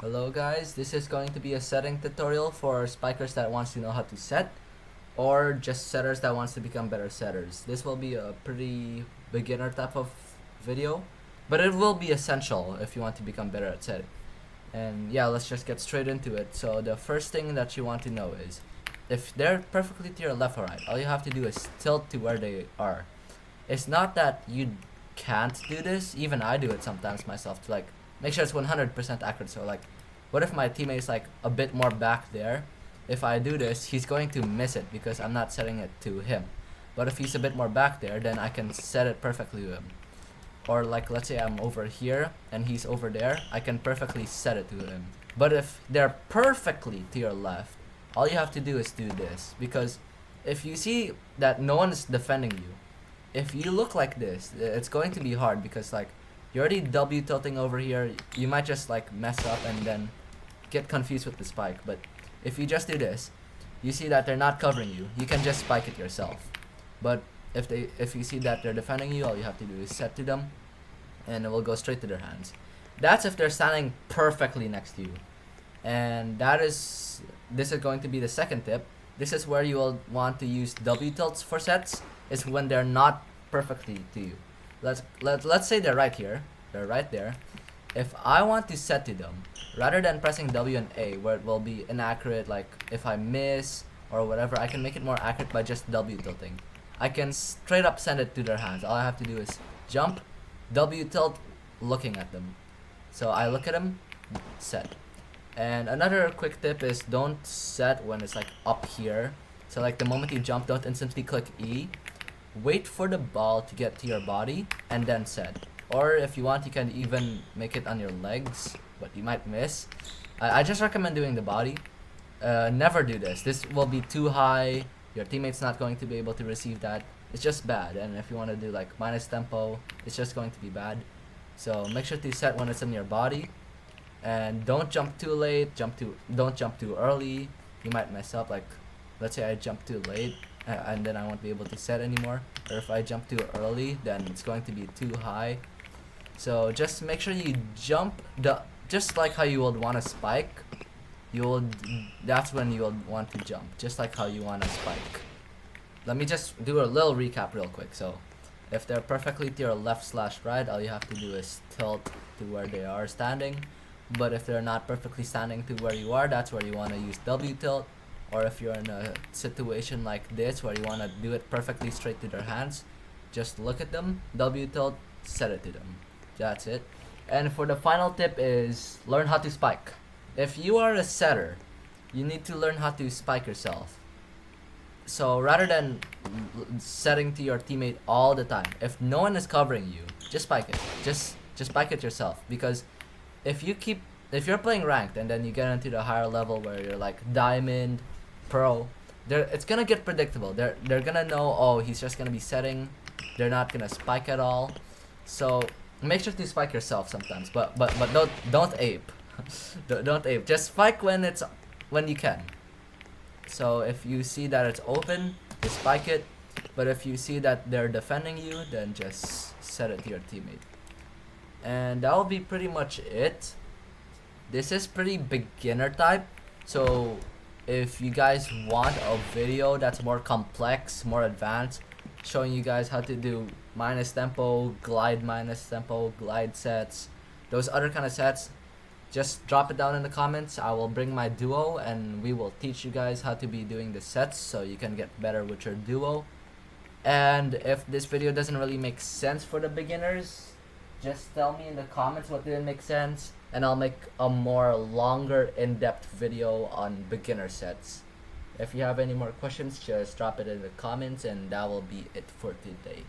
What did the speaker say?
Hello guys, this is going to be a setting tutorial for spikers that wants to know how to set, or just setters that wants to become better setters. This will be a pretty beginner type of video, but it will be essential if you want to become better at setting. And yeah, let's just get straight into it. So the first thing that you want to know is, if they're perfectly to your left or right, all you have to do is tilt to where they are. It's not that you can't do this, even I do it sometimes myself to make sure it's 100% accurate. So what if my teammate is a bit more back there? If I do this, he's going to miss it because I'm not setting it to him. But if he's a bit more back there, then I can set it perfectly to him. Or let's say I'm over here and he's over there, I can perfectly set it to him. But if they're perfectly to your left, all you have to do is do this, because if you see that no one is defending you, if you look like this, it's going to be hard because you're already W tilting over here. You might just mess up and then get confused with the spike. But if you just do this, you see that they're not covering you, you can just spike it yourself. But if you see that they're defending you, all you have to do is set to them and it will go straight to their hands. That's if they're standing perfectly next to you. And this is going to be the second tip. This is where you will want to use W tilts for sets, is when they're not perfectly to you. Let's say they're right here, they're right there. If I want to set to them, rather than pressing W and A where it will be inaccurate, like if I miss or whatever, I can make it more accurate by just W tilting. I can straight up send it to their hands. All I have to do is jump, W tilt, looking at them. So I look at them, set. And another quick tip is, don't set when it's up here. So the moment you jump, don't instantly click E. Wait for the ball to get to your body and then set. Or if you want, you can even make it on your legs, but you might miss. I just recommend doing the body. Never do this. This will be too high. Your teammate's not going to be able to receive that. It's just bad. And if you want to do minus tempo, it's just going to be bad. So make sure to set when it's in your body. And don't jump too late. Don't jump too early. You might mess up. Let's say I jump too late, and then I won't be able to set anymore. Or if I jump too early, then it's going to be too high. So just make sure you jump just like how you would want to spike. That's when you would want to jump, just like how you want to spike. Let me just do a little recap real quick. So if they're perfectly to your left/right, all you have to do is tilt to where they are standing. But if they're not perfectly standing to where you are, that's where you want to use W tilt. Or if you're in a situation like this where you want to do it perfectly straight to their hands, just look at them, W tilt, set it to them. That's it. And for the final tip is, learn how to spike. If you are a setter, you need to learn how to spike yourself. So rather than setting to your teammate all the time, if no one is covering you, just spike it. Just spike it yourself. Because if you're playing ranked and then you get into the higher level where you're diamond, pro, it's gonna get predictable. They're gonna know, oh, he's just gonna be setting. They're not gonna spike at all. So make sure to spike yourself sometimes, but don't ape. Don't ape. Just spike when you can. So if you see that it's open, just spike it. But if you see that they're defending you, then just set it to your teammate. And that will be pretty much it. This is pretty beginner type, so if you guys want a video that's more complex, more advanced, showing you guys how to do minus tempo, glide sets, those other kind of sets, just drop it down in the comments. I will bring my duo and we will teach you guys how to be doing the sets so you can get better with your duo. And if this video doesn't really make sense for the beginners, just tell me in the comments what didn't make sense, and I'll make a more longer, in-depth video on beginner sets. If you have any more questions, just drop it in the comments, and that will be it for today.